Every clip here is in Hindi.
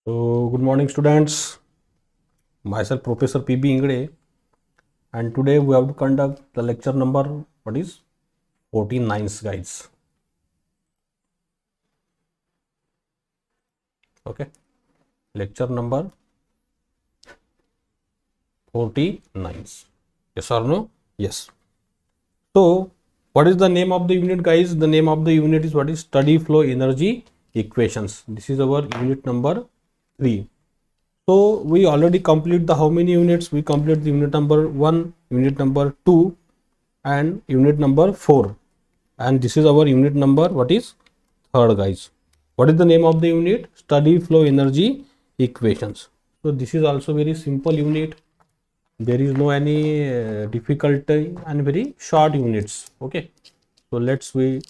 So, good morning, students. Myself, Professor P.B. Ingre, and today we have to conduct the lecture number what is 49, guys. Okay, lecture number 49. Yes or no? Yes. So, what is the name of the unit, guys? The name of the unit is what is study flow energy equations. This is our unit number 3. So we already complete the how many units? We complete the unit number 1, unit number 2 and unit number 4, and this is our unit number what is 3rd, guys. What is the name of the unit? Study flow energy equations. So this is also very simple unit. There is no any difficulty and very short units. Okay, so let's we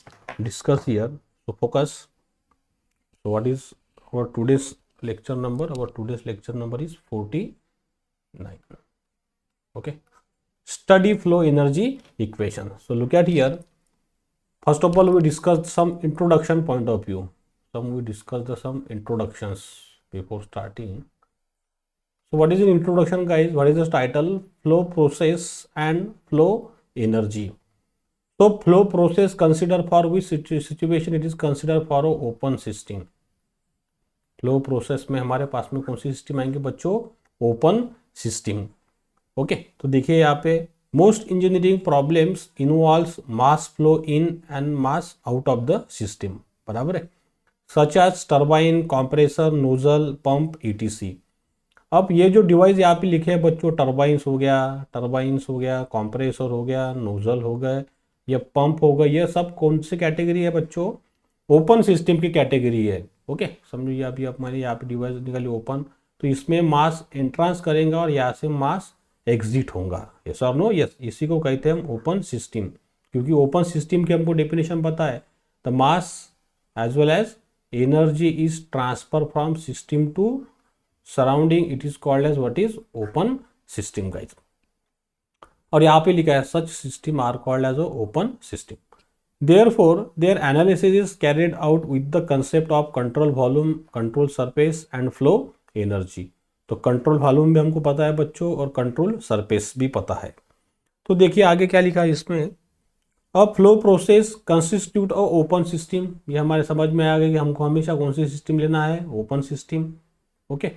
discuss here. So focus. So what is our today's lecture number? Our today's lecture number is 49. Okay, study flow energy equation. So look at here. First of all, we discussed some introduction point of view. We discussed some introductions before starting. So what is an introduction, guys? What is the title? Flow process and flow energy. So flow process consider for which situation it is considered for open system. Flow process में हमारे पास में कौन सी सिस्टम आएंगे बच्चों? Open system. ओके, तो देखिए यहाँ पे most engineering problems involves mass flow in and mass out of the system. बराबर है. Such as turbine, compressor, nozzle, pump, ETC. अब ये जो डिवाइस यहाँ पे लिखे हैं बच्चों, टर्बाइंस हो गया, कंप्रेसर हो गया, नोजल हो गए, ये पंप हो गया, ये सब कौन सी कैटेगरी है बच्चों? ओपन सिस्टम की कैटेगरी है. ओके, समझिए अभी हमारे यहाँ पे डिवाइस निकाली ओपन, तो इसमें मास एंट्रांस करेंगे और यहाँ से मास एग्जिट होगा. यस और नो? यस. इसी को कहते हैं हम ओपन सिस्टम, क्योंकि ओपन सिस्टम की हमको डेफिनेशन पता है. The mass as well as energy is transfer from system to surrounding, it is called as what is open system, guys. और यहाँ पे लिखा है such system are called as open system. Therefore, their analysis is carried out with the concept of control volume, control surface and flow energy. तो कंट्रोल वॉल्यूम भी हमको पता है बच्चों और कंट्रोल सरफेस भी पता है. तो देखिए आगे क्या लिखा है इसमें. अब flow process constitute of open system. ये हमारे समझ में आ गया कि हमको हमेशा कौन सी सिस्टम लेना है? Open system. ओके,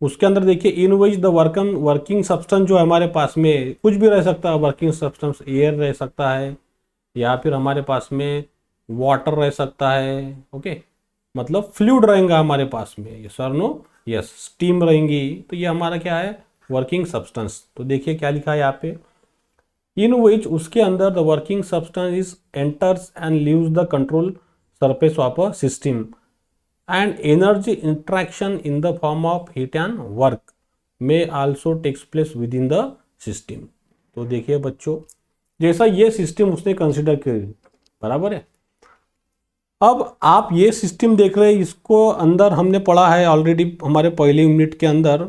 उसके अंदर देखिए इन विच द वर्किंग सब्सटेंस जो हमारे पास में कुछ भी रह सकता है. वर्किंग सब्सटेंस एयर रह सकता है या फिर हमारे पास में वाटर रह सकता है. ओके, मतलब फ्लूइड रहेगा हमारे पास में. यस और नो? यस. स्टीम रहेंगी, तो ये हमारा क्या है? Working substance. तो देखिए क्या लिखा है यहाँ पे. इन विच, उसके अंदर the working substance is enters and leaves the control surface of a system and energy interaction in the form of heat and work may also takes place within the system. तो देखिए बच्चों, जैसा ये सिस्टम उसने कंसिडर करी. बराबर है. अब आप ये सिस्टम देख रहे हैं, इसको अंदर हमने पढ़ा है ऑलरेडी हमारे पहले यूनिट के अंदर.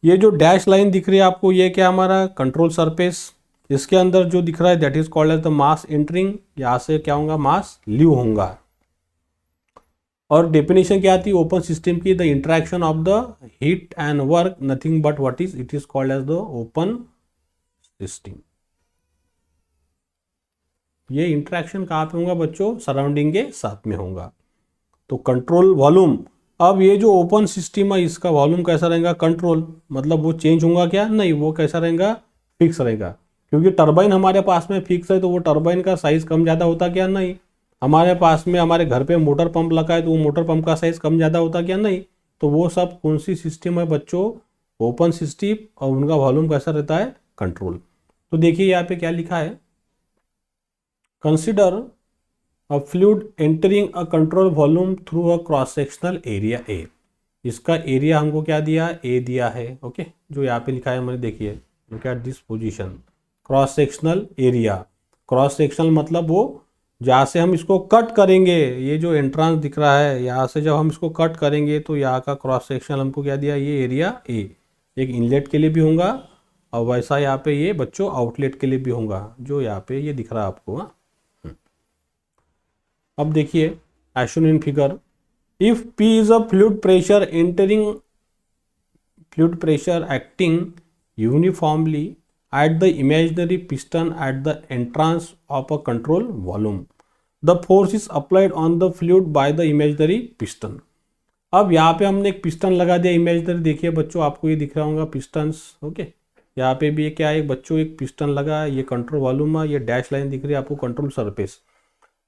ये जो डैश लाइन दिख रही है आपको, ये क्या हमारा कंट्रोल सरफेस. इसके अंदर जो दिख रहा है that is called as the mass entering. यहाँ से क्या होगा? मास लीव होगा. और डेफिनेशन क्या आती है ओपन सिस्टम की? The interaction of the heat and work nothing but what is, it is called as the open system. ये इंटरेक्शन कहाँ पे होगा बच्चों? सराउंडिंग के साथ में होगा. तो कंट्रोल वॉल्यूम. अब ये जो ओपन सिस्टम है इसका वॉल्यूम कैसा रहेगा? कंट्रोल. मतलब वो चेंज होगा क्या? नहीं, वो कैसा रहेगा? फिक्स रहेगा. क्योंकि टरबाइन हमारे पास में फिक्स है, तो वो टरबाइन का साइज कम ज़्यादा होता क्या? नहीं. हमारे पास में हमारे घर पे मोटर पंप लगा है, तो वो मोटर पंप का साइज कम ज़्यादा होता क्या? नहीं. तो वो सब कौन सी सिस्टम है बच्चों? Open system. और उनका वॉल्यूम कैसा रहता है? कंट्रोल. तो देखिए यहाँ पे क्या लिखा है. Consider a fluid entering a control volume through a cross sectional area A. इसका एरिया हमको क्या दिया? A दिया है. ओके, जो यहाँ पे लिखा है मैंने, देखिए look at this position. Cross sectional area. Cross sectional मतलब वो जहाँ से हम इसको कट करेंगे, ये जो एंट्रांस दिख रहा है यहाँ से जब हम इसको कट करेंगे तो यहाँ का क्रॉस सेक्शनल हमको क्या दिया? ये एरिया A. एक इनलेट के लिए भी होगा और वैसा यहाँ पे ये बच्चों आउटलेट के लिए भी होगा, जो यहाँ पे ये दिख रहा है आपको. हाँ, अब देखिए as shown in figure, if P is a fluid pressure acting uniformly at the imaginary piston at the entrance of a control volume, the force is applied on the fluid by the imaginary piston. अब यहाँ पे हमने एक पिस्टन लगा दिया इमेजिनरी, देखिए बच्चों आपको ये दिख रहा होगा पिस्टन्स, ओके। यहाँ पे भी क्या है बच्चों, एक पिस्टन लगा है, ये कंट्रोल वॉल्यूम है, ये डैश लाइन दिख रही है आपको कंट्रोल सरफेस,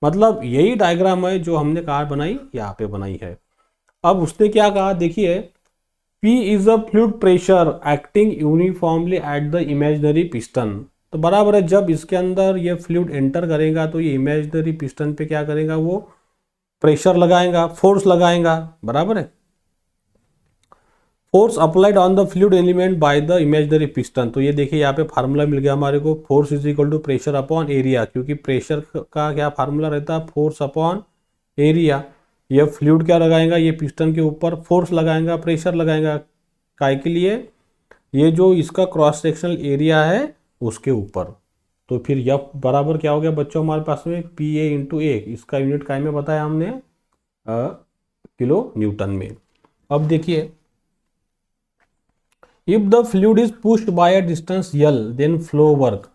मतलब यही डायग्राम है जो हमने कहाँ बनाई, यहाँ पे बनाई है। अब उसने क्या कहा देखिए, P is a fluid pressure acting uniformly at the imaginary piston, तो बराबर है जब इसके अंदर ये फ्लूइड एंटर करेगा तो ये इमेजिनरी पिस्टन पे क्या करेगा, वो प्रेशर लगाएगा, फोर्स लगाएगा, बराबर है। Force applied on the fluid element by the imaginary piston, तो ये देखिए यहाँ पे फार्मूला मिल गया हमारे को, force is equal to pressure upon area, क्योंकि प्रेशर का क्या फार्मूला रहता है, फोर्स अपॉन एरिया। ये फ्लूइड क्या लगाएगा, ये पिस्टन के ऊपर फोर्स लगाएगा, प्रेशर लगाएगा, काय के लिए, ये जो इसका क्रॉस सेक्शनल एरिया है उसके ऊपर। तो फिर यह बराबर क्या हो गया बच्चों हमारे पास में, पी ए इंटू ए, इसका यूनिट काय में बताया हमने, किलो न्यूटन में। अब देखिए, if the fluid is pushed by a distance L then flow work,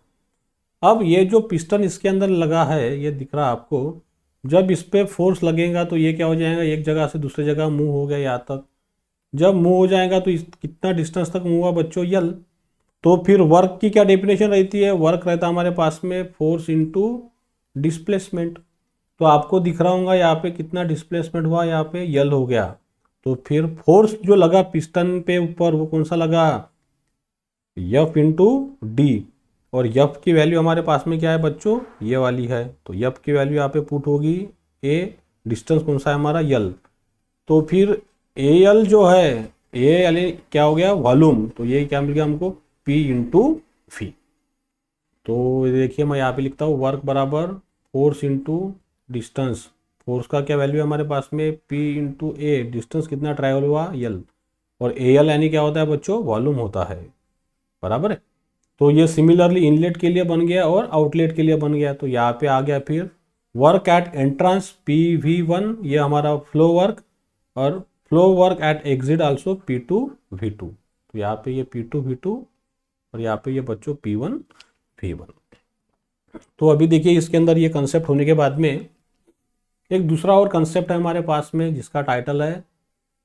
अब ये जो पिस्टन इसके अंदर लगा है, ये दिख रहा है आपको, जब इस पे फोर्स लगेगा तो ये क्या हो जाएगा, एक जगह से दूसरी जगह मूव हो गया यहाँ तक, जब मूव हो जाएगा तो कितना डिस्टेंस तक मूव हुआ बच्चों, यल। तो फिर वर्क की क्या डेफिनेशन रहती है, वर्क रहता है हमारे पास में फोर्स इनटू डिस्प्लेसमेंट, तो आपको दिख रहा होगा यहाँ पे कितना डिस्प्लेसमेंट हुआ, यहाँ पे यल हो गया। तो फिर फोर्स जो लगा पिस्टन पे ऊपर वो कौन सा लगा, एफ इंटू डी, और एफ की वैल्यू हमारे पास में क्या है बच्चों, ये वाली है, तो एफ की वैल्यू यहाँ पे पुट होगी, ए डिस्टेंस कौन सा है हमारा, यल। तो फिर ए एल जो है, ए एल क्या हो गया वॉल्यूम, तो ये क्या मिल गया हमको, पी इंटू फी। तो देखिए मैं यहाँ पे लिखता हूँ वर्क बराबर फोर्स इंटू डिस्टेंस, फोर्स का क्या वैल्यू है हमारे पास में, पी इंटू ए, डिस्टेंस कितना ट्रैवल हुआ, यल, और ए एल यानी क्या होता है बच्चों, वॉल्यूम होता है, बराबर है। तो ये सिमिलरली इनलेट के लिए बन गया और आउटलेट के लिए बन गया, तो यहाँ पे आ गया फिर work at entrance P V one, ये हमारा फ्लो वर्क, और flow work at exit also P two V two, तो यहाँ पे ये पी टू वी टू और यहाँ पे ये बच्चों पी वन वी वन। तो अभी देखिए इसके अंदर ये कंसेप्ट होने के बाद में एक दूसरा और कंसेप्ट है हमारे पास में जिसका टाइटल है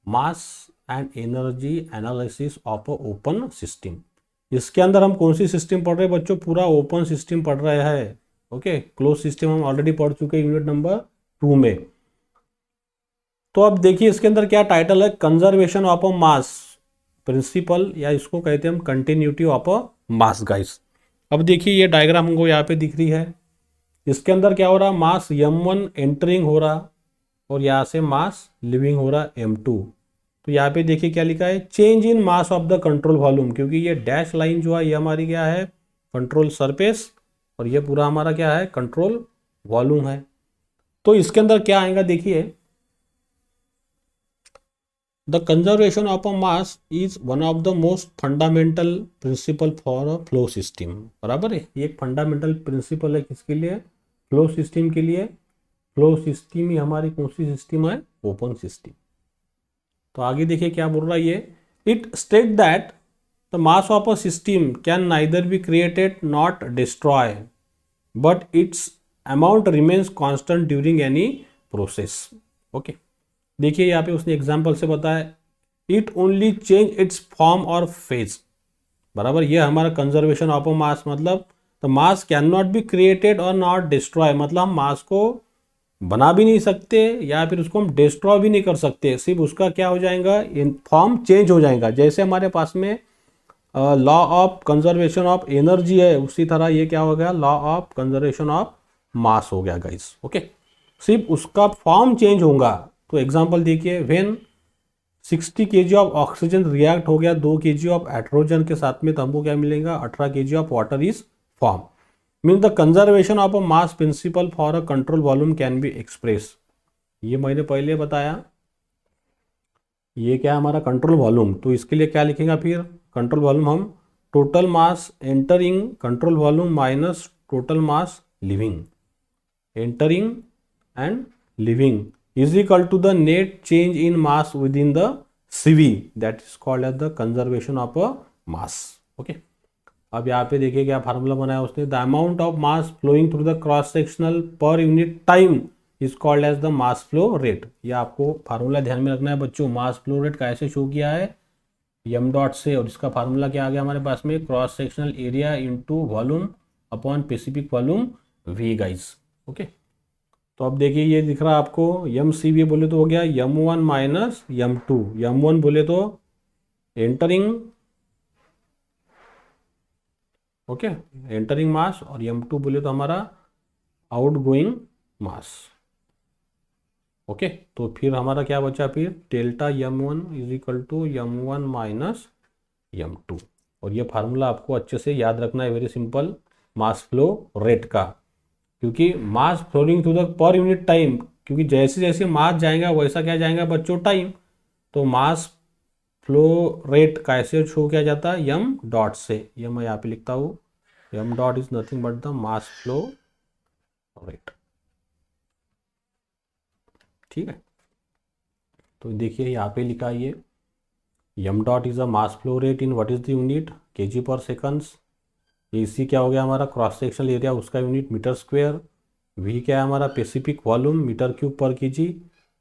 mass and energy analysis of a open system. इसके अंदर हम कौन सी सिस्टम पढ़ रहे हैं बच्चों, पूरा ओपन सिस्टम पढ़ रहे हैं, ओके। क्लोज सिस्टम हम ऑलरेडी पढ़ चुके हैं यूनिट नंबर 2 में। तो अब देखिए इसके अंदर क्या टाइटल है, conservation of a mass principle, या इसको कहते हैं हम continuity of a mass guys. अब देखिए ये डायग्राम हमको यहाँ पे दिख रही है, इसके अंदर क्या हो रहा, मास m1 एंटरिंग हो रहा और यहाँ से मास लिविंग हो रहा m2। तो यहाँ पे देखिए क्या लिखा है, change in mass of the control volume, क्योंकि ये डैश लाइन जो है ये हमारी क्या है, कंट्रोल सरफेस, और ये पूरा हमारा क्या है, कंट्रोल वॉल्यूम है। तो इसके अंदर क्या आएगा देखिए, the conservation of a mass is one of the most fundamental principle for a flow system, बराबर है। ये एक फंडामेंटल प्रिंसिपल है किसके लिए, फ्लो सिस्टम के लिए। फ्लो सिस्टम ही हमारी कौन सी सिस्टम है, ओपन सिस्टम। तो आगे देखिए क्या बोल रहा है ये, it state that the mass of a system can neither be created not destroy but it's amount remains constant during any process, okay. देखिए यहाँ पे उसने एग्जाम्पल से बताया, it only change it's form और फेज, बराबर। ये हमारा कंजर्वेशन ऑफ अ मास, मतलब the mass can not be created और नॉट डिस्ट्रॉय, मतलब हम मास को बना भी नहीं सकते या फिर उसको हम डिस्ट्रॉय भी नहीं कर सकते, सिर्फ उसका क्या हो जाएगा, फॉर्म चेंज हो जाएगा। जैसे हमारे पास में law of conservation of energy है, उसी तरह ये क्या हो गया, law of conservation of mass हो गया गाइस, ओके। सिर्फ उसका फॉर्म चेंज होगा। तो एग्जांपल देखिए, when 60 kg of oxygen react हो गया 2 kg ऑफ हाइड्रोजन के साथ में, तो हमको क्या मिलेगा, 18 kg of water is form. Mean the conservation of a mass principle for a control volume can be express. ये मैंने पहले बताया, ये क्या हमारा कंट्रोल वॉल्यूम, तो इसके लिए क्या लिखेगा फिर, कंट्रोल वॉल्यूम हम total mass entering control volume minus total mass leaving, entering and leaving is equal to the net change in mass within the CV, that is called as the conservation of a mass. Okay, अब यहाँ पे देखिए क्या फार्मूला बनाया उसने, the amount of mass flowing through the cross sectional per unit time is called as the mass flow rate. ये आपको फार्मूला ध्यान में रखना है बच्चों। मास फ्लो रेट कैसे शो किया है, m डॉट से, और इसका फार्मूला क्या आ गया हमारे पास में, cross sectional area into volume upon specific volume V guys. Okay, तो अब देखिए ये दिख रहा है आपको, MCV बोले तो हो गया M1 माइनस M2। M1 बोले तो एंटरिंग, ओके, एंटरिंग मास, और M2 बोले तो हमारा आउट गोइंग मास। ओके, तो फिर हमारा क्या बचा, फिर delta M1 is equal to M1 minus M2। और ये फार्मूला आपको अच्छे से याद रखना है, very simple, mass flow rate का, क्योंकि mass flowing through the per unit time, क्योंकि जैसे जैसे मास जाएगा वैसा क्या जाएगा बच्चों, टाइम। तो मास फ्लो रेट कैसे शो किया जाता है, m डॉट से। ये मैं यहाँ पे लिखता हूँ, m dot is nothing but the mass flow rate. ठीक है, तो देखिए यहाँ पे लिखा है ये m dot is a mass flow rate in what is the unit, kg per seconds. AC क्या हो गया हमारा, क्रॉस सेक्शनल एरिया, उसका यूनिट मीटर स्क्वायर। V क्या है हमारा, specific volume meter cube per kg।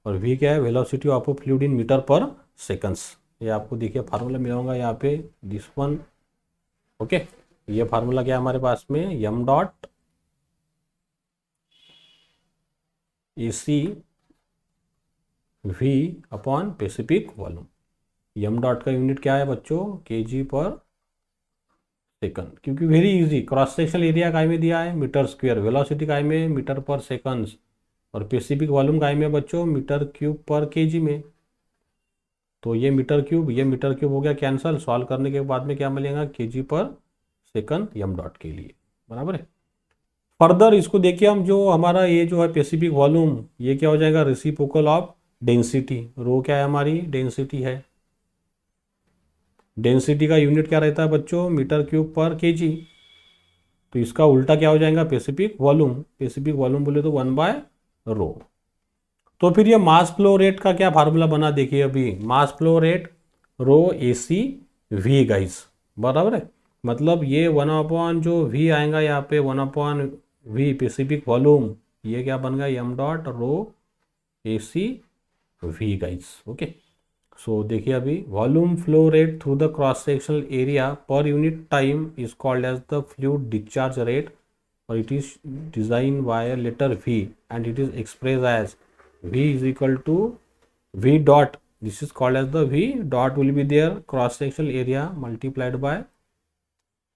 और V क्या है, velocity of a fluid in meter per seconds. ये आपको देखिए फार्मूला मिला होगा यहाँ पे, दिस वन। ओके, ये फार्मूला क्या है हमारे पास में, m dot AC V upon specific volume. m dot का यूनिट क्या है बच्चों, kg पर सेकंड, क्योंकि very easy, cross sectional area काय में दिया है मीटर स्क्वायर, वेलोसिटी काय में मीटर पर सेकंड्स, और स्पेसिफिक वॉल्यूम काय में बच्चों, मीटर क्यूब पर kg में। तो ये मीटर क्यूब हो गया कैंसल, सॉल्व करने के बाद में क्या मिलेगा, kg पर सेकंड m डॉट के लिए, बराबर है। फर्दर इसको देखिए हम, जो हमारा ये जो है स्पेसिफिक वॉल्यूम, ये क्या हो जाएगा, रेसिप्रोकल ऑफ डेंसिटी। रो क्या है हमारी, डेंसिटी है। डेंसिटी का यूनिट क्या रहता है बच्चों, मीटर क्यूब पर kg। तो इसका उल्टा क्या हो जाएगा, स्पेसिफिक वॉल्यूम। स्पेसिफिक वॉल्यूम बोले तो 1/रो। तो फिर ये मास फ्लो रेट का क्या फार्मूला बना, देखिए अभी, मास फ्लो रेट रो AC V गाइस, बराबर है। मतलब ये 1 जो V आएगा यहाँ पे, 1/V स्पेसिफिक वॉल्यूम, ये क्या बन गया, m dot rho AC V guys. Okay, so देखिए अभी, volume flow rate through the cross sectional area per unit time is called as the fluid discharge rate, और it is design by letter V, and it is express as V is equal to V dot, this is called as the V dot will be there, cross sectional area multiplied by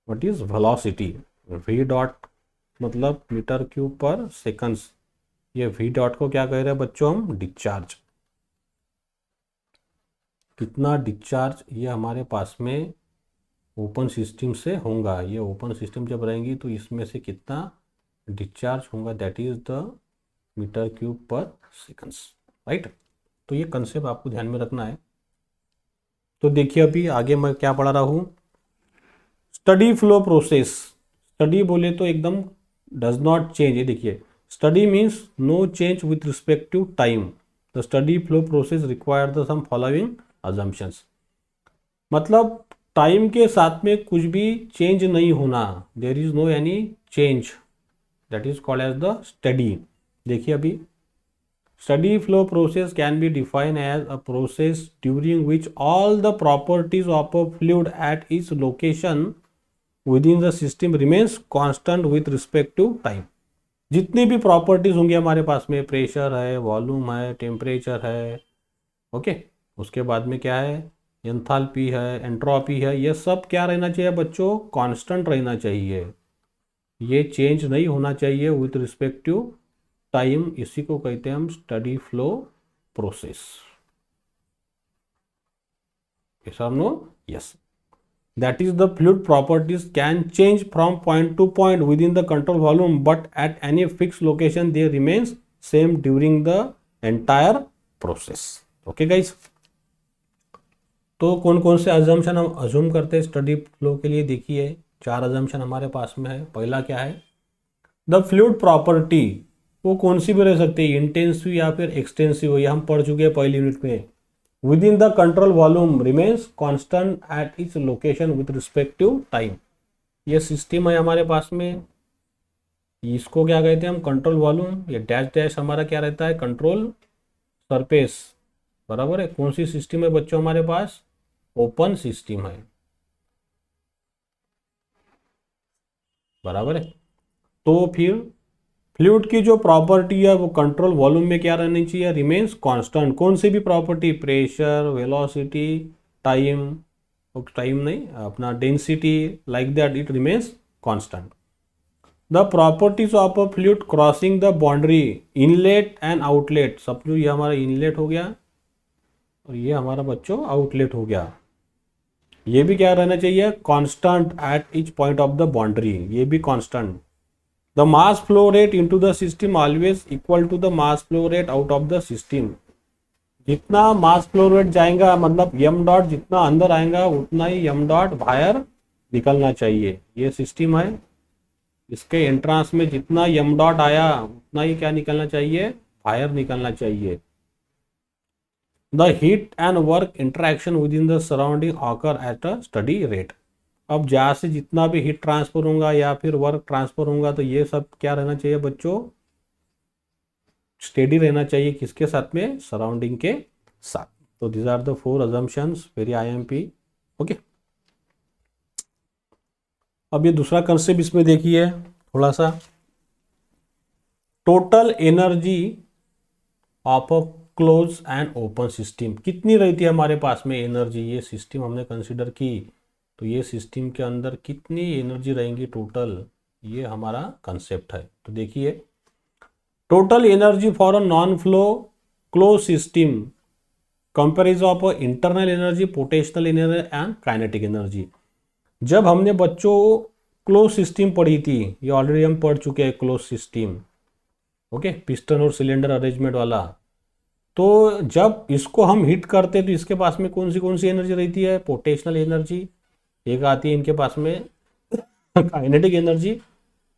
what is velocity। V dot मतलब मीटर क्यूब पर सेकंड्स। ये V dot को क्या कह रहे हैं बच्चों हम, डिस्चार्ज। कितना डिस्चार्ज ये हमारे पास में ओपन सिस्टम से होगा, ये ओपन सिस्टम जब रहेंगी तो इसमें से कितना डिस्चार्ज होगा, that is the meter cube per seconds, right. तो ये कंसेप्ट आपको ध्यान में रखना है। तो देखिए अभी आगे मैं क्या पढ़ा रहा हूँ, स्टडी फ्लो प्रोसेस। स्टडी बोले तो एकदम डज नॉट चेंज, ये देखिए, steady means no change with respect to time. The steady flow process require the some following assumptions. मतलब टाइम के साथ में कुछ भी चेंज नहीं होना, there is no any change, that is called as the steady. देखिए अभी, study flow process can be defined as a process during which all the properties of a fluid at its location within the system remains constant with respect to time। जितनी भी प्रॉपर्टीज होंगी हमारे पास में, प्रेशर है, वॉल्यूम है, टेम्परेचर है, ओके, उसके बाद में क्या है, एंथैल्पी है, एंट्रोपी है, ये सब क्या रहना चाहिए बच्चों, कांस्टेंट रहना चाहिए, ये चेंज नहीं होना चाहिए विथ रिस्पेक्ट टू टाइम। इसी को कहते हैं हम स्टडी फ्लो प्रोसेस। यस और no, yes, that is the fluid properties can change from point to point within the control volume, but at any fix location they remains same during the entire process. Okay guys, तो कौन कौन से अजम्पशन हम अज्यूम करते हैं स्टडी फ्लो के लिए, देखिए 4 अजम्पशन हमारे पास में है। पहला क्या है, द फ्लूइड प्रॉपर्टी वो कौन सी भी रह सकती है, इंटेंसिव या फिर एक्सटेंसिव, ये हम पढ़ चुके हैं पहली यूनिट में। With in the control volume remains constant at its location with respective time. ये सिस्टम है हमारे पास में, इसको क्या कहते हैं हम, कंट्रोल वॉल्यूम। ये डैश डैश हमारा क्या रहता है, कंट्रोल सरफेस, बराबर है। कौन सी सिस्टम है बच्चों हमारे पास, ओपन सिस्टम है, बराबर है। तो फिर फ्लूइड की जो प्रॉपर्टी है वो कंट्रोल वॉल्यूम में क्या रहनी चाहिए, रिमेन्स कांस्टेंट। कौन सी भी property, pressure, velocity, time, time नहीं अपना density, like that it remains constant. The properties of a fluid crossing the boundary, inlet and outlet. सब जो ये हमारा इनलेट हो गया और ये हमारा बच्चों आउटलेट हो गया, ये भी क्या रहना चाहिए, constant at each point of the boundary, ये भी constant. The mass flow rate into the system always equal to the mass flow rate out of the system. जितना मास फ्लो रेट जाएगा, मतलब एम डॉट जितना अंदर आएगा उतना ही एम डॉट बाहर निकलना चाहिए। ये सिस्टम है, इसके एंट्रांस में जितना एम डॉट आया उतना ही क्या निकलना चाहिए, बाहर निकलना चाहिए। The heat and work interaction with in the surrounding occur at a study rate. अब जहाँ से जितना भी हीट ट्रांसफर होगा या फिर वर्क ट्रांसफर होगा तो ये सब क्या रहना चाहिए बच्चों, स्टेडी रहना चाहिए, किसके साथ में, सराउंडिंग के साथ। तो this are the 4 assumptions very IMP। Okay, अब ये दूसरा कंसेप्ट इसमें देखिए थोड़ा सा, total energy of a close and open system. कितनी रहती है हमारे पास में एनर्जी, ये सिस्टम हमने कंसिडर की तो ये सिस्टम के अंदर कितनी एनर्जी रहेंगी टोटल, ये हमारा कंसेप्ट है। तो देखिए, total energy for a non flow close system comparison of internal energy, potential energy and kinetic energy. जब हमने बच्चों क्लोज सिस्टम पढ़ी थी, ये ऑलरेडी हम पढ़ चुके हैं क्लोज सिस्टम, ओके, पिस्टन और सिलेंडर अरेंजमेंट वाला। तो जब इसको हम हिट करते तो इसके पास में कौन सी एनर्जी रहती है, पोटेंशियल एनर्जी एक आती है इनके पास में, काइनेटिक एनर्जी,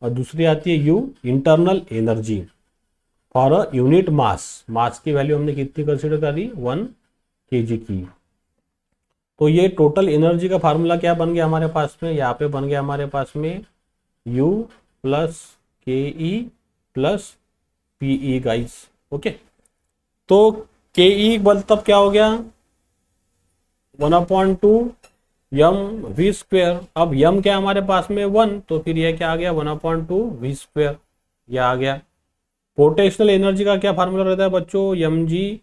और दूसरी आती है U, internal energy for a unit mass. Mass की वैल्यू हमने कितनी कंसिडर करी, 1 kg की। तो ये टोटल एनर्जी का फार्मूला क्या बन गया हमारे पास में, यहाँ पे बन गया हमारे पास में U plus KE plus PE guys. Okay, तो KE मतलब क्या हो गया, 1/2 यम वी स्क्वेयर। अब यम क्या हमारे पास में 1, तो फिर यह क्या आ गया, 1/2 वी स्क्वेयर, यह आ गया। पोटेंशियल एनर्जी का क्या फार्मूला रहता है बच्चों, mgz।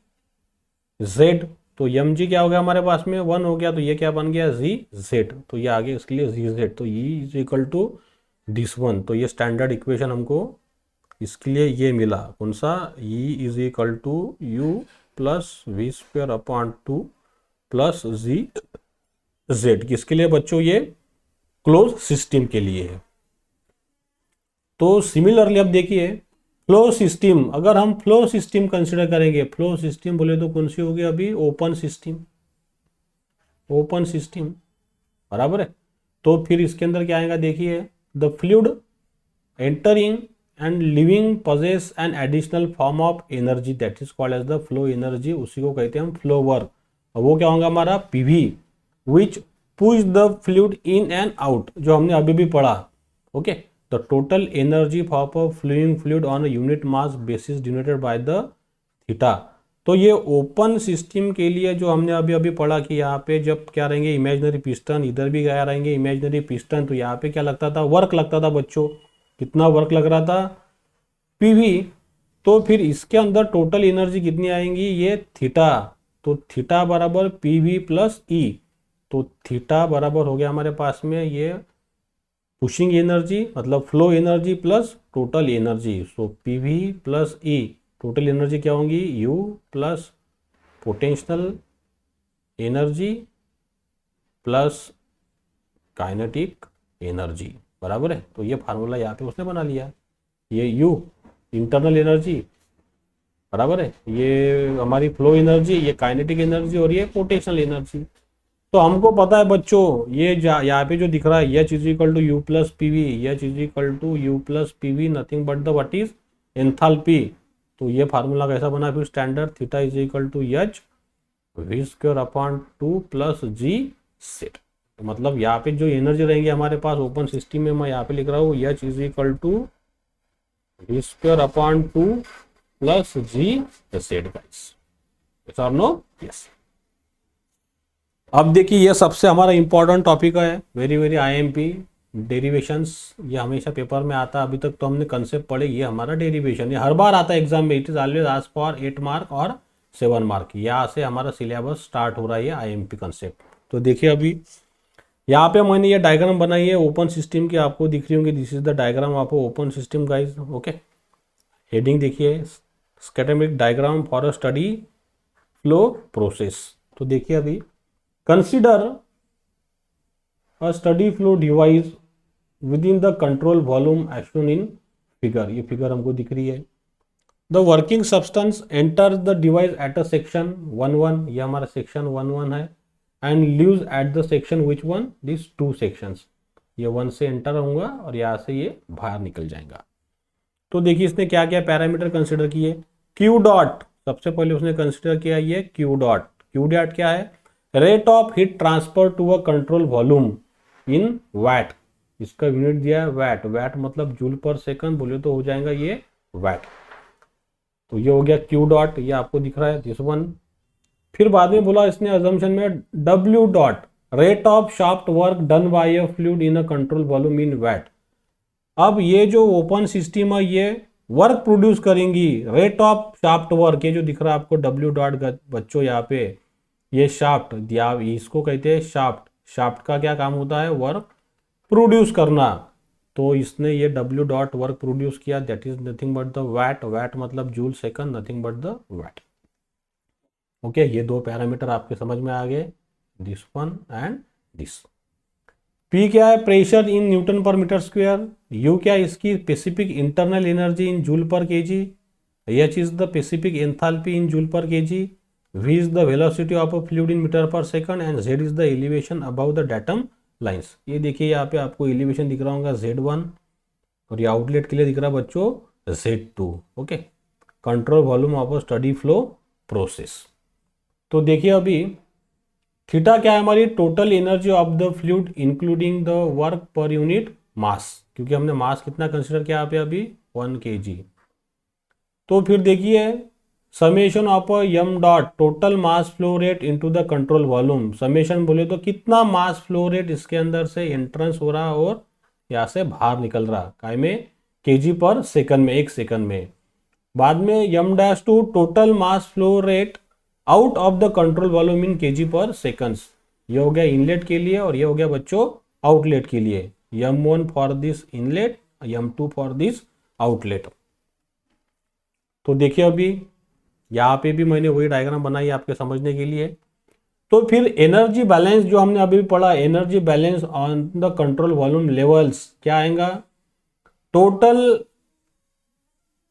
तो mg क्या हो गया हमारे पास में 1 हो गया, तो ये क्या बन गया gz, तो ये आ गया इसके लिए gz। तो E is equal to this one. तो ये स्टैंडर्ड इक्वेशन हमको इसके लिए ये मिला, कौन सा, E is equal to u plus V square upon 2 plus gz, किसके लिए बच्चों, ये क्लोज सिस्टम के लिए है। तो सिमिलरली अब देखिए फ्लो सिस्टम, अगर हम फ्लो सिस्टम कंसिडर करेंगे, फ्लो सिस्टम बोले तो कौन सी होगी अभी, ओपन सिस्टम, ओपन सिस्टम, बराबर है। तो फिर इसके अंदर क्या आएगा, देखिए, the fluid entering and leaving possess an additional form of energy that is called as the flow energy, उसी को कहते हैं हम फ्लो वर्क। वो क्या होगा हमारा PV, which push the fluid in and out, जो हमने अभी भी पढ़ा। Okay, the total energy of a flowing fluid on a unit mass basis denoted by the theta. तो ये ओपन सिस्टम के लिए जो हमने अभी पढ़ा कि यहाँ पे जब क्या रहेंगे, इमेजिनरी पिस्टन, इधर भी क्या रहेंगे इमेजिनरी पिस्टन, तो यहाँ पे क्या लगता था, वर्क लगता था बच्चों। कितना वर्क लग रहा था, PV। तो फिर इसके अंदर टोटल एनर्जी कितनी आएंगी, ये थीटा। तो थीटा बराबर PV प्लस E। तो थीटा बराबर हो गया हमारे पास में ये पुशिंग एनर्जी, मतलब flow energy plus total energy. So PV plus E, total energy क्या होंगी, U plus potential energy plus kinetic energy, बराबर है। तो ये फार्मूला यहाँ पे उसने बना लिया, ये U इंटरनल एनर्जी, बराबर है, ये हमारी फ्लो एनर्जी, ये काइनेटिक एनर्जी, और ये पोटेंशियल एनर्जी। तो हमको पता है बच्चों, ये यहाँ पे जो दिख रहा है H is equal to u plus PV, H is equal to u plus PV, nothing but the what is enthalpy, तो ये फार्मूला कैसा बना फिर standard, theta is equal to H V square upon 2 plus g z. तो मतलब यहाँ पे जो एनर्जी रहेंगी हमारे पास ओपन सिस्टम में, मैं यहाँ पे लिख रहा हूँ H is equal to V square upon 2 plus g z guys, yes और नो? यस। अब देखिए ये सबसे हमारा इंपॉर्टेंट टॉपिक है, वेरी वेरी आईएमपी, डेरिवेशंस। ये हमेशा पेपर में आता है, अभी तक तो हमने कंसेप्ट पढ़े, ये हमारा डेरिवेशन, ये हर बार आता है एग्जाम में, it is always asked for 8 mark और 7 मार्क। यहाँ से हमारा सिलेबस स्टार्ट हो रहा है आईएमपी कंसेप्ट। तो देखिए अभी यहाँ पे मैंने ये डायग्राम बनाई है ओपन सिस्टम की, आपको दिख रही होंगी, this is the diagram of open system guys. Okay, heading देखिए, schematic diagram for a steady flow process. तो देखिए अभी consider a steady flow device within the control volume as shown in figure, ये फिगर हमको दिख रही है। The working substance enters the device at a section 1-1, ये हमारा सेक्शन 1-1 है, and leaves at the section which one, this 2 sections, ये 1 से एंटर होगा और यहाँ से ये बाहर निकल जाएगा। तो देखिए इसने क्या क्या पैरामीटर कंसिडर किए। क्यू डॉट, सबसे पहले उसने कंसिडर किया ये क्यू डॉट। क्यू डॉट क्या है? Rate of heat transfer to a control volume in watt, इसका यूनिट दिया है वैट, वैट मतलब जूल पर सेकंड बोले तो हो जाएगा ये वैट। तो ये हो गया क्यू डॉट, ये आपको दिख रहा है दिस वन। फिर बाद में बोला इसने अजम्पशन में W dot, rate of shaft work done by a fluid in a control volume in watt. अब ये जो ओपन सिस्टम है ये वर्क प्रोड्यूस करेंगी, रेट ऑफ शाफ्ट वर्क, ये जो दिख रहा है आपको डब्ल्यू डॉट बच्चों यहाँ पे, ये शाफ्ट दिया, इसको कहते हैं शाफ्ट। शाफ्ट का क्या काम होता है? वर्क प्रोड्यूस करना। तो इसने ये डब्ल्यू डॉट वर्क प्रोड्यूस किया, that is nothing but the watt, watt मतलब joule second, nothing but the watt. Okay, ये 2 पैरामीटर आपके समझ में आ गए, this one and this. P क्या है? Pressure in newton per metre square. U क्या है? इसकी specific internal energy in joule per KG. H is the specific enthalpy in joule per KG. V is the velocity of a fluid in meter पर second and Z is the elevation above the datum lines. ये देखिए यहाँ पे आपको एलिवेशन दिख रहा होगा Z1 और ये आउटलेट के लिए दिख रहा है बच्चों Z2। Okay, control volume of a steady flow process. तो देखिए अभी थीटा क्या है? हमारी total energy of the fluid including the work per unit mass, क्योंकि हमने मास कितना कंसिडर किया यहाँ पे अभी 1 kg। तो फिर देखिए summation of m dot total mass flow rate into the control volume. Summation बोले तो कितना मास फ्लो रेट इसके अंदर से एंट्रेंस हो रहा और यहाँ से बाहर निकल रहा, काय में? केजी पर सेकंड में, 1 सेकंड में। बाद में m dash two total mass flow rate out of the control volume in KG per seconds. ये हो गया इनलेट के लिए और ये हो गया बच्चों आउटलेट के लिए। M1 for this inlet, M2 for this outlet. तो देखिए अभी यहाँ पे भी मैंने वही डायग्राम बनाई आपके समझने के लिए। तो फिर एनर्जी बैलेंस जो हमने अभी पढ़ा, energy balance on the control volume levels क्या आएगा? Total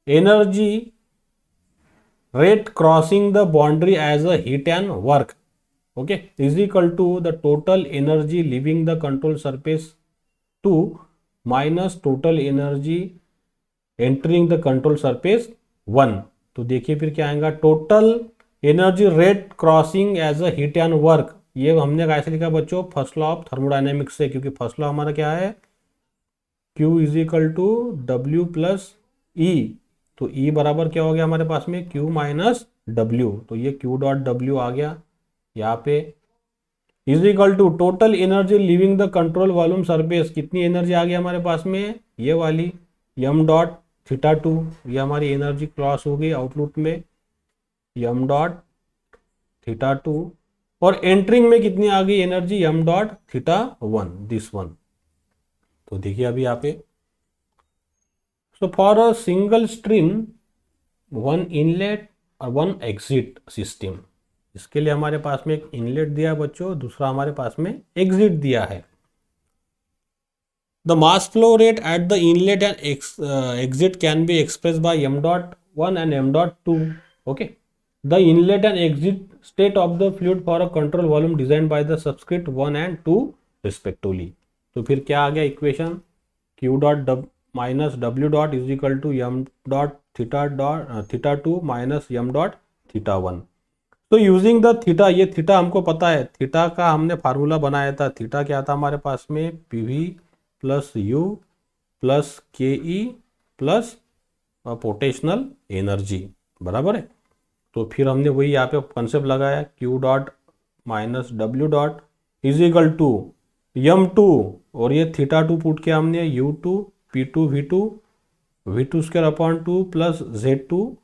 energy rate crossing the boundary as a heat and work, okay, is equal to the total energy leaving the control surface 2 minus total energy entering the control surface 1। तो देखिए फिर क्या आएगा? Total energy rate crossing as a heat and work, ये हमने कैसे लिखा बच्चों? फर्स्ट लॉ ऑफ थर्मोडायनेमिक्स से, क्योंकि फर्स्ट लॉ हमारा क्या है? Q is equal to W plus E। तो E बराबर क्या हो गया हमारे पास में? Q minus W। तो ये Q डॉट W आ गया यहाँ पे, is equal to total energy living the control volume surface. कितनी एनर्जी आ गई हमारे पास में? ये वाली M डॉट थीटा 2, ये हमारी एनर्जी क्रॉस हो गई आउटलुक में M डॉट थीटा 2, और एंट्रिंग में कितनी आ गई energy? M dot theta 1, this one. तो देखिए अभी यहाँ पे, so for a single stream, one inlet और one exit system, इसके लिए हमारे पास में एक इनलेट दिया है बच्चों, दूसरा हमारे पास में एग्जिट दिया है। The mass flow rate at the inlet and exit can be expressed by m dot 1 and m dot 2. Okay, the inlet and exit state of the fluid for a control volume designed by the subscript 1 and 2 respectively. तो फिर क्या आ गया equation? Q dot minus W dot is equal to M dot theta two minus M dot theta one. तो यूजिंग द थीटा, ये थीटा हमको पता है, थीटा का हमने फार्मूला बनाया था। थीटा क्या था हमारे पास में, P V plus you plus के ई प्लस पोटेशनल एनर्जी, बराबर है। तो फिर हमने वही यहाँ पे कंसेप्ट लगाया, Q dot minus W dot is equal to m two, और ये थीटा टू पुट किया हमने, U two P two V two square upon two plus Z two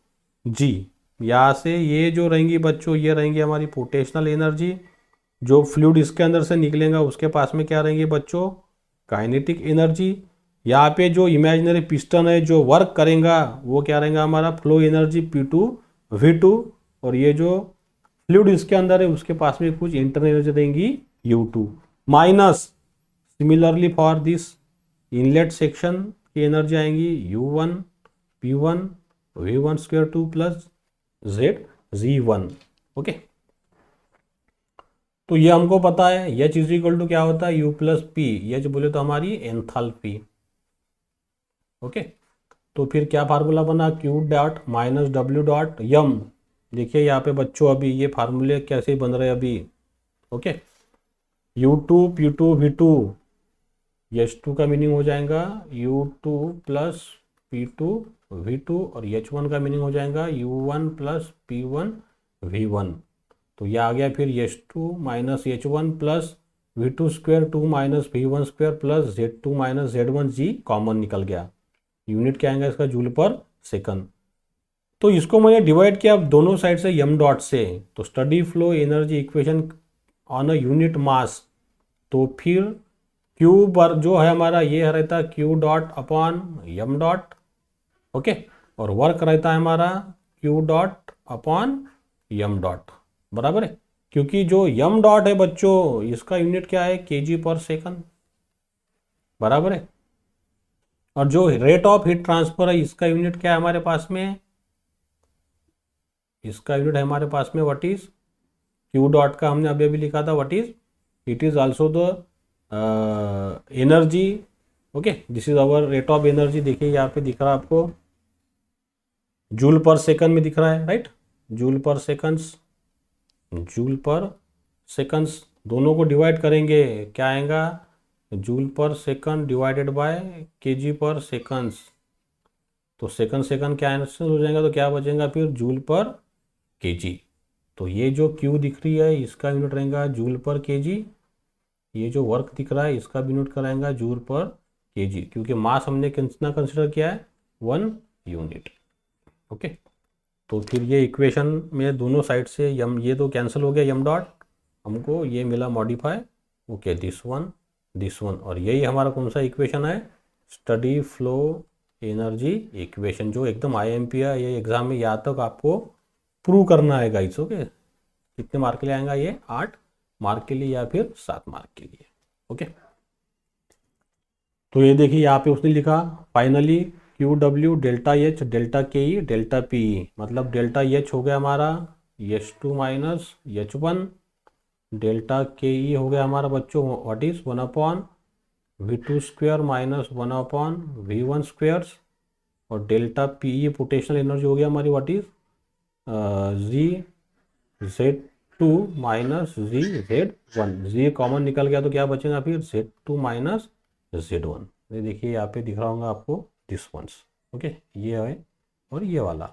G. यहाँ से ये जो रहेंगी बच्चों, ये रहेंगी हमारी पोटेशनल एनर्जी। जो फ्लूइड इसके अंदर से निकलेगा उसके पास में क्या रहेंगे बच्चों, काइनेटिक एनर्जी। यहाँ पे जो इमेजिनरी पिस्टन है जो वर्क करेगा वो क्या रहेगा हमारा, flow energy P two V two, और ये जो फ्लूइड इसके अंदर है उसके पास में कुछ इंटरनल एनर्जी रहेंगी U two, minus similarly for this inlet section की एनर्जी आएंगी U one P one V one square two plus Z G one. Okay, तो ये हमको पता है एच इज इक्वल टू क्या होता है, यू प्लस पी, एच बोले तो हमारी एंथैल्पी। ओके, तो फिर क्या फार्मूला बना, Q dot minus W dot m. देखिए यहाँ पे बच्चों अभी ये फार्मूले कैसे बन रहे हैं अभी। Okay, U two P two V two, H two का मीनिंग हो जाएगा U two plus P two V two, और एच वन का मीनिंग हो जाएगा U one plus P one V one. तो ये आ गया फिर H two minus H one plus V two square two minus V one square plus Z two minus Z one G, common निकल गया। यूनिट क्या आएगा इसका, जूल पर सेकंड। तो इसको मैंने डिवाइड किया दोनों साइड से एम डॉट से, तो study flow energy equation on a unit मास। तो फिर क्यू पर जो है हमारा ये रहता है Q dot upon M dot. Okay, और वर्क रहता है हमारा Q dot upon M dot, बराबर है। क्योंकि जो एम डॉट है बच्चों इसका यूनिट क्या है, केजी पर सेकंड, बराबर है। और जो रेट ऑफ हीट ट्रांसफर है इसका यूनिट क्या है हमारे पास में, इसका यूनिट है हमारे पास में व्हाट इज, क्यू डॉट का हमने अभी अभी लिखा था what is, it is also the energy. Okay, this is hour rate of energy. देखिए यहाँ पे दिख रहा है आपको, जूल पर सेकंड में दिख रहा है, राइट, जूल पर सेकंड्स, जूल पर सेकंड्स, दोनों को डिवाइड करेंगे क्या आएगा, joule per second divided by KG per seconds. तो सेकंड सेकंड कैंसिल हो जाएगा तो क्या बचेगा फिर, जूल पर केजी। तो ये जो क्यू दिख रही है इसका यूनिट रहेगा जूल पर केजी, ये जो वर्क दिख रहा है इसका भी यूनिट कराएगा जूल पर केजी, क्योंकि मास हमने कितना कंसिडर किया है, 1 यूनिट। ओके, तो फिर ये इक्वेशन में दोनों साइड से यम, ये तो कैंसिल हो गया यम डॉट, हमको ये मिला मॉडिफाई। ओके, दिस वन, और यही हमारा कौन सा इक्वेशन है, स्टडी फ्लो एनर्जी इक्वेशन, जो एकदम IMP है ये एग्जाम में, यहाँ तक आपको प्रूव करना है गाइस। ओके, कितने मार्क के लिए आएगा ये, 8 मार्क के लिए या फिर 7 मार्क के लिए। ओके, तो ये देखिए यहाँ पे उसने लिखा finally Q W delta H delta K E delta P, मतलब डेल्टा एच हो गया हमारा H two minus H one, delta K E हो गया हमारा बच्चों what is 1 upon V two square minus 1 upon V one square, और delta P E potential energy हो गया हमारी what is G Z two minus G Z one, G common निकल गया तो क्या बचेगा फिर, Z two minus Z one. ये देखिए यहाँ पे दिख रहा होगा आपको दिस वंस। ओके, ये है और ये वाला,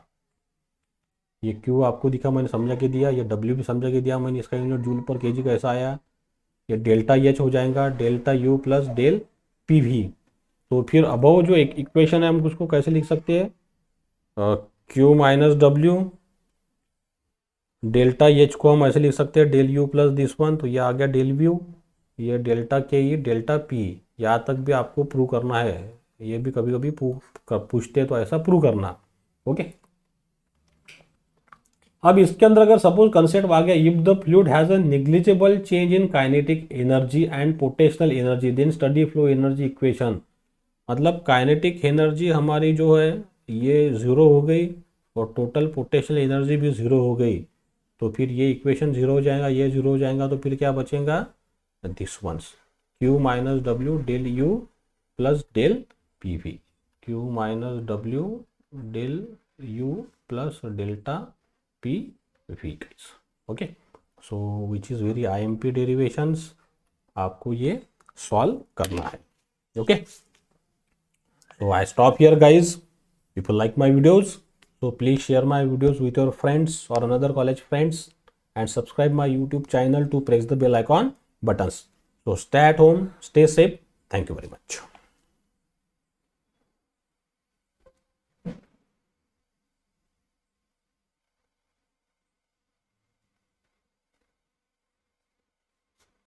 ये क्यू आपको दिखा मैंने समझा के दिया, ये डब्ल्यू भी समझा के दिया मैंने, इसका यूनिट जूल पर केजी कैसा आया, ये डेल्टा एच हो जाएगा delta U plus del P V. तो फिर अबव जो एक इक्वेशन है हम उसको कैसे लिख सकते हैं, Q minus W, delta H को हम ऐसे लिख सकते हैं del U plus this one, तो ये आ गया डेल व्यू, ये delta K E delta P. यहाँ तक भी आपको प्रूव करना है, ये भी कभी कभी पूछते हैं तो ऐसा प्रूव करना। ओके, अब इसके अंदर अगर सपोज कंसेप्ट आ गया, if the fluid has a negligible change in kinetic energy and potential energy then steady flow energy equation, मतलब काइनेटिक एनर्जी हमारी जो है ये 0 हो गई और टोटल पोटेंशियल एनर्जी भी 0 हो गई, तो फिर ये इक्वेशन 0 हो जाएगा, ये 0 हो जाएगा, तो फिर क्या बचेगा, this once Q minus W del U plus del P V. Q minus W del U plus delta P V guys. Okay, so which is very IMP derivations, आपको ये सॉल्व करना है. Okay, so I stop here guys. If you like my videos, so please share my videos with your friends or another college friends and subscribe my YouTube channel to press the bell icon buttons. So stay at home, stay safe. Thank you very much.